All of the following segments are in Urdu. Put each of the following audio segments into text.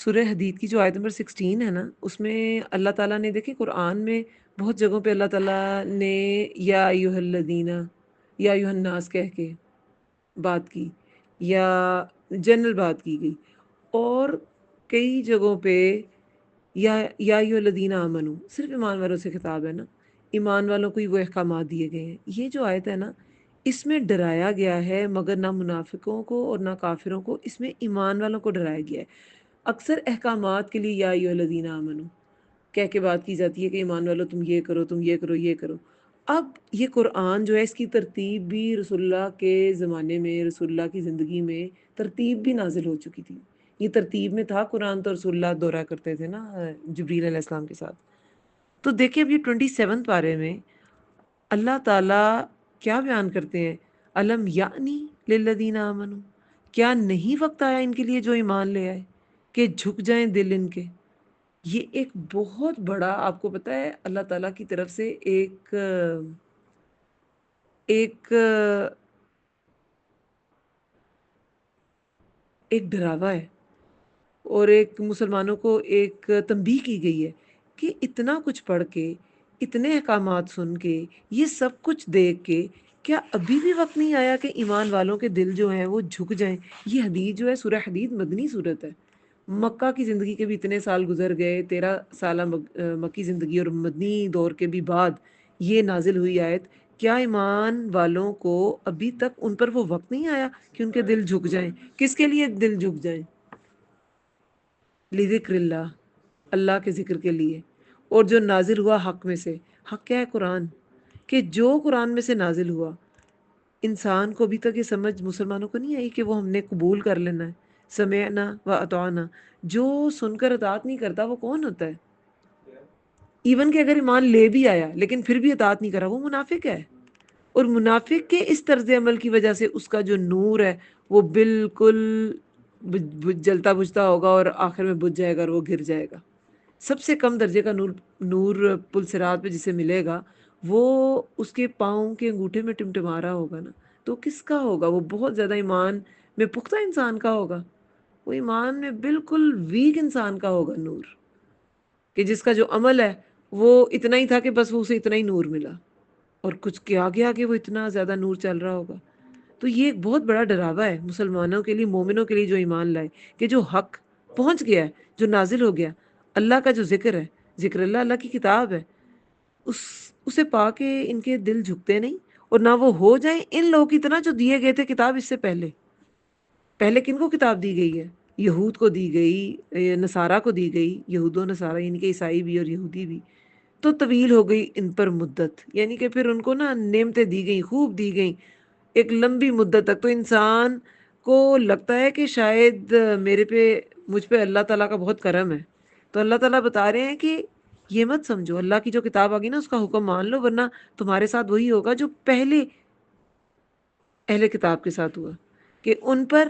سورہ حدید کی جو آیت نمبر 16 ہے نا، اس میں اللہ تعالیٰ نے دیکھیں قرآن میں بہت جگہوں پہ اللہ تعالیٰ نے یا ایھا الذین یا ایھا الناس کہہ کے بات کی، یا جنرل بات کی گئی، اور کئی جگہوں پہ یا ایھا الذین آمنو صرف ایمان والوں سے خطاب ہے نا، ایمان والوں کو ہی وہ احکامات دیے گئے ہیں۔ یہ جو آیت ہے نا، اس میں ڈرایا گیا ہے مگر نہ منافقوں کو اور نہ کافروں کو، اس میں ایمان والوں کو ڈرایا گیا ہے۔ اکثر احکامات کے لیے یا ایھا الذین آمنو کہہ کے بات کی جاتی ہے کہ ایمان والو تم یہ کرو، تم یہ کرو، یہ کرو۔ اب یہ قرآن جو ہے، اس کی ترتیب بھی رسول اللہ کے زمانے میں، رسول اللہ کی زندگی میں ترتیب بھی نازل ہو چکی تھی۔ یہ ترتیب میں تھا قرآن، تو رسول اللہ دورہ کرتے تھے نا جبریل علیہ السلام کے ساتھ۔ تو دیکھیں اب یہ 27 پارے میں اللہ تعالیٰ کیا بیان کرتے ہیں، الم یعنی للذین آمنو، کیا نہیں وقت آیا ان کے لیے جو ایمان لے آئے کہ جھک جائیں دل ان کے۔ یہ ایک بہت بڑا، آپ کو پتہ ہے اللہ تعالیٰ کی طرف سے ایک ایک ایک ڈراوا ہے، اور ایک مسلمانوں کو ایک تنبیہ کی گئی ہے کہ اتنا کچھ پڑھ کے، اتنے احکامات سن کے، یہ سب کچھ دیکھ کے، کیا ابھی بھی وقت نہیں آیا کہ ایمان والوں کے دل جو ہیں وہ جھک جائیں۔ یہ حدید جو ہے، سورہ حدید مدنی صورت ہے۔ مکہ کی زندگی کے بھی اتنے سال گزر گئے، 13 سالہ مکی زندگی اور مدنی دور کے بھی بعد یہ نازل ہوئی آیت۔ کیا ایمان والوں کو ابھی تک ان پر وہ وقت نہیں آیا کہ ان کے دل جھک جائیں؟ کس کے لیے دل جھک جائیں؟ لذکر اللہ، اللہ کے ذکر کے لیے، اور جو نازل ہوا حق میں سے۔ حق کیا ہے؟ قرآن، کہ جو قرآن میں سے نازل ہوا، انسان کو ابھی تک یہ سمجھ مسلمانوں کو نہیں آئی کہ وہ ہم نے قبول کر لینا ہے، سمعنا و اطعنا۔ جو سن کر اطاعت نہیں کرتا وہ کون ہوتا ہے؟ ایون کہ اگر ایمان لے بھی آیا لیکن پھر بھی اطاعت نہیں کرا، وہ منافق ہے۔ اور منافق کے اس طرز عمل کی وجہ سے اس کا جو نور ہے وہ بالکل جلتا بجھتا ہوگا، اور آخر میں بجھ جائے گا اور وہ گر جائے گا۔ سب سے کم درجے کا نور پل صراط پہ جسے ملے گا، وہ اس کے پاؤں کے انگوٹھے میں ٹمٹما رہا ہوگا نا، تو کس کا ہوگا؟ وہ بہت زیادہ ایمان میں پختہ انسان کا ہوگا، وہ ایمان میں بالکل ویک انسان کا ہوگا نور، کہ جس کا جو عمل ہے وہ اتنا ہی تھا کہ بس وہ اسے اتنا ہی نور ملا، اور کچھ کیا گیا کہ وہ اتنا زیادہ نور چل رہا ہوگا۔ تو یہ ایک بہت بڑا ڈراوا ہے مسلمانوں کے لیے، مومنوں کے لیے جو ایمان لائے، کہ جو حق پہنچ گیا ہے، جو نازل ہو گیا، اللہ کا جو ذکر ہے، ذکر اللہ، اللہ کی کتاب ہے، اسے پا کے ان کے دل جھکتے نہیں، اور نہ وہ ہو جائیں ان لوگوں کی طرح جو دیے گئے تھے کتاب اس سے پہلے۔ پہلے کن کو کتاب دی گئی ہے؟ یہود کو دی گئی، نصارہ کو دی گئی، یہود و نصارہ یعنی کہ عیسائی بھی اور یہودی بھی۔ تو طویل ہو گئی ان پر مدت، یعنی کہ پھر ان کو نا نعمتیں دی گئیں، خوب دی گئیں ایک لمبی مدت تک۔ تو انسان کو لگتا ہے کہ شاید مجھ پہ اللہ تعالیٰ کا بہت کرم ہے۔ تو اللہ تعالیٰ بتا رہے ہیں کہ یہ مت سمجھو، اللہ کی جو کتاب آ گئی نا اس کا حکم مان لو، ورنہ تمہارے ساتھ وہی ہوگا جو پہلے اہل کتاب کے ساتھ ہوا، کہ ان پر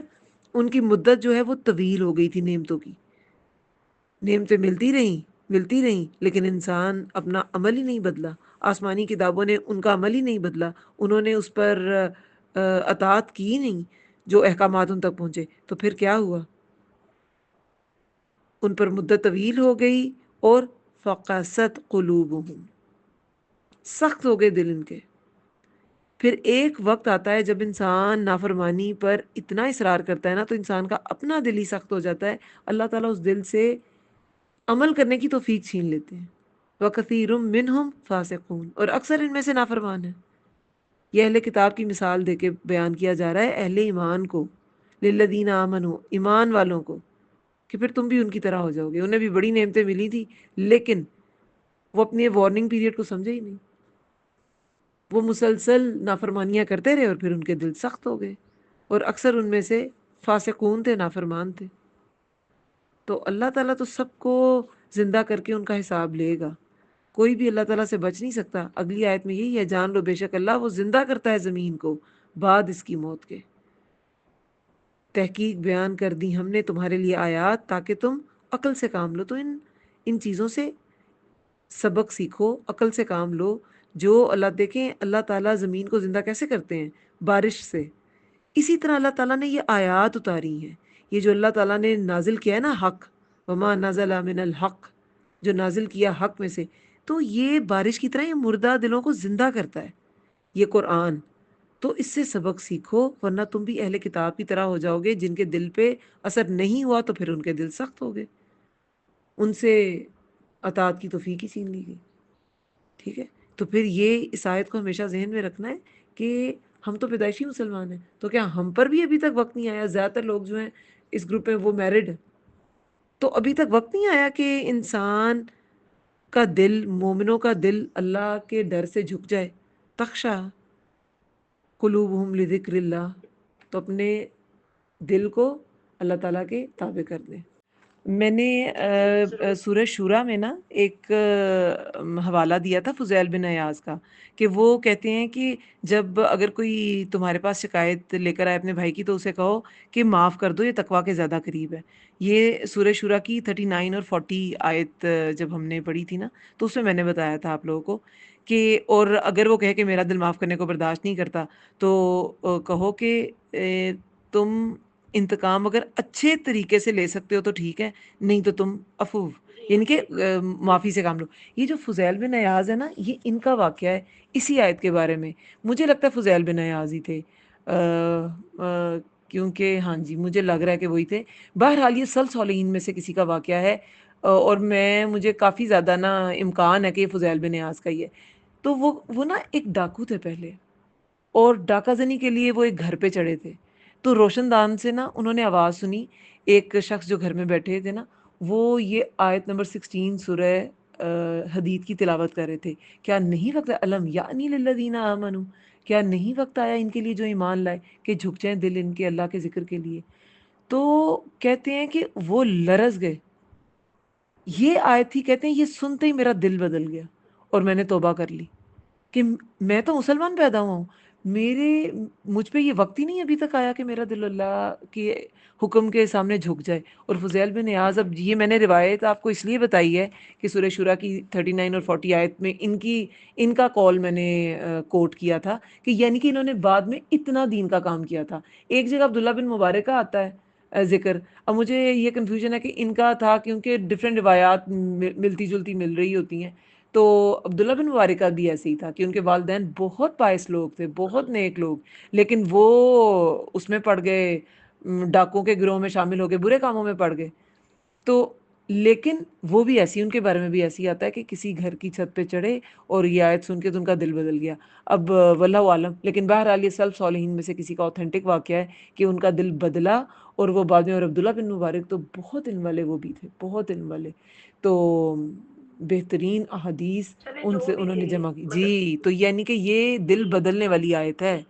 ان کی مدت جو ہے وہ طویل ہو گئی تھی نعمتوں کی۔ نعمتیں ملتی رہیں لیکن انسان اپنا عمل ہی نہیں بدلا، آسمانی کتابوں نے ان کا عمل ہی نہیں بدلا، انہوں نے اس پر اطاعت کی نہیں جو احکامات ان تک پہنچے۔ تو پھر کیا ہوا؟ ان پر مدت طویل ہو گئی، اور فقست قلوبہم، سخت ہو گئے دل ان کے۔ پھر ایک وقت آتا ہے جب انسان نافرمانی پر اتنا اصرار کرتا ہے نا، تو انسان کا اپنا دل ہی سخت ہو جاتا ہے، اللہ تعالیٰ اس دل سے عمل کرنے کی توفیق چھین لیتے ہیں۔ وَكَثِيرٌ مِّنْهُمْ فَاسِقُونَ، اور اکثر ان میں سے نافرمان ہیں۔ یہ اہل کتاب کی مثال دے کے بیان کیا جا رہا ہے اہل ایمان کو، للذین آمنوا، ایمان والوں کو، کہ پھر تم بھی ان کی طرح ہو جاؤ گے۔ انہیں بھی بڑی نعمتیں ملی تھی لیکن وہ اپنی وارننگ پیریڈ کو سمجھے ہی نہیں، وہ مسلسل نافرمانیاں کرتے رہے اور پھر ان کے دل سخت ہو گئے، اور اکثر ان میں سے فاسقون تھے، نافرمان تھے۔ تو اللہ تعالیٰ تو سب کو زندہ کر کے ان کا حساب لے گا، کوئی بھی اللہ تعالیٰ سے بچ نہیں سکتا۔ اگلی آیت میں یہی ہے، جان لو بے شک اللہ وہ زندہ کرتا ہے زمین کو بعد اس کی موت کے۔ تحقیق بیان کر دی ہم نے تمہارے لیے آیات تاکہ تم عقل سے کام لو۔ تو ان چیزوں سے سبق سیکھو، عقل سے کام لو۔ جو اللہ، دیکھیں اللہ تعالیٰ زمین کو زندہ کیسے کرتے ہیں؟ بارش سے۔ اسی طرح اللہ تعالیٰ نے یہ آیات اتاری ہیں، یہ جو اللہ تعالیٰ نے نازل کیا ہے نا حق، وما نزل من الحق، جو نازل کیا حق میں سے. تو یہ بارش کی طرح یہ مردہ دلوں کو زندہ کرتا ہے یہ قرآن. تو اس سے سبق سیکھو، ورنہ تم بھی اہل کتاب کی طرح ہو جاؤ گے جن کے دل پہ اثر نہیں ہوا تو پھر ان کے دل سخت ہو گئے، ان سے اطاعت کی توفیق ہی چھین لی گئی. ٹھیک ہے، تو پھر یہ اس آیت کو ہمیشہ ذہن میں رکھنا ہے کہ ہم تو پیدائشی مسلمان ہیں، تو کیا ہم پر بھی ابھی تک وقت نہیں آیا؟ زیادہ تر لوگ جو ہیں اس گروپ میں وہ میرڈ ہیں، تو ابھی تک وقت نہیں آیا کہ انسان کا دل، مومنوں کا دل اللہ کے ڈر سے جھک جائے. تخشا قلوبہم لذکر اللہ، تو اپنے دل کو اللہ تعالیٰ کے تابع کر دیں. میں نے سورہ شورا میں نا ایک حوالہ دیا تھا فضیل بن ایاز کا، کہ وہ کہتے ہیں کہ جب اگر کوئی تمہارے پاس شکایت لے کر آئے اپنے بھائی کی تو اسے کہو کہ معاف کر دو، یہ تقویٰ کے زیادہ قریب ہے. یہ سورہ شورا کی 39 اور 40 آیت جب ہم نے پڑھی تھی نا، تو اس میں میں نے بتایا تھا آپ لوگوں کو کہ اور اگر وہ کہے کہ میرا دل معاف کرنے کو برداشت نہیں کرتا تو کہو کہ تم انتقام اگر اچھے طریقے سے لے سکتے ہو تو ٹھیک ہے، نہیں تو تم عفو، یعنی کہ معافی سے کام لو. یہ جو فضیل بن ایاز ہے نا، یہ ان کا واقعہ ہے اسی آیت کے بارے میں. مجھے لگتا ہے فضیل بن ایاز ہی تھے، کیونکہ ہاں جی مجھے لگ رہا ہے کہ وہی تھے. بہرحال یہ صالحین میں سے کسی کا واقعہ ہے، اور مجھے کافی زیادہ نا امکان ہے کہ یہ فضیل بن ایاز کا ہی ہے. تو وہ نا ایک ڈاکو تھے پہلے، اور ڈاکہ زنی کے لیے وہ ایک گھر پہ چڑھے تھے. تو روشن دان سے نا انہوں نے آواز سنی، ایک شخص جو گھر میں بیٹھے تھے نا، وہ یہ آیت نمبر 16 سورہ حدید کی تلاوت کر رہے تھے. کیا نہیں وقت علم یعنی للذین آمنوا، کیا نہیں وقت آیا ان کے لیے جو ایمان لائے کہ جھک جائیں دل ان کے اللہ کے ذکر کے لیے. تو کہتے ہیں کہ وہ لرز گئے. یہ آیت تھی، کہتے ہیں یہ سنتے ہی میرا دل بدل گیا اور میں نے توبہ کر لی کہ میں تو مسلمان پیدا ہوا ہوں، مجھ پہ یہ وقت ہی نہیں ابھی تک آیا کہ میرا دل اللہ کے حکم کے سامنے جھک جائے. اور فضیل بن ایاز، اب یہ میں نے روایت آپ کو اس لیے بتائی ہے کہ سورہ شورا کی 39 اور 40 آیت میں ان کا قول میں نے کوٹ کیا تھا کہ یعنی کہ انہوں نے بعد میں اتنا دین کا کام کیا تھا. ایک جگہ عبداللہ بن مبارک کا آتا ہے ذکر. اب مجھے یہ کنفیوژن ہے کہ ان کا تھا کیونکہ ڈفرینٹ روایات ملتی جلتی مل رہی ہوتی ہیں. تو عبداللہ بن مبارک کا بھی ایسے ہی تھا کہ ان کے والدین بہت پائس لوگ تھے، بہت نیک لوگ، لیکن وہ اس میں پڑ گئے، ڈاکوں کے گروہ میں شامل ہو گئے، برے کاموں میں پڑ گئے. تو لیکن وہ بھی ایسی، ان کے بارے میں بھی ایسی آتا ہے کہ کسی گھر کی چھت پہ چڑھے اور یہ آیت سن کے تو ان کا دل بدل گیا. اب واللہ عالم، لیکن بہرحال یہ سلف صالحین میں سے کسی کا اوتھینٹک واقعہ ہے کہ ان کا دل بدلا اور وہ بعد میں. اور عبداللہ بن مبارک تو بہت علم والے وہ بھی تھے، بہت علم والے. تو بہترین احادیث ان سے انہوں نے جمع کی. جی، تو یعنی کہ یہ دل بدلنے والی آیت ہے.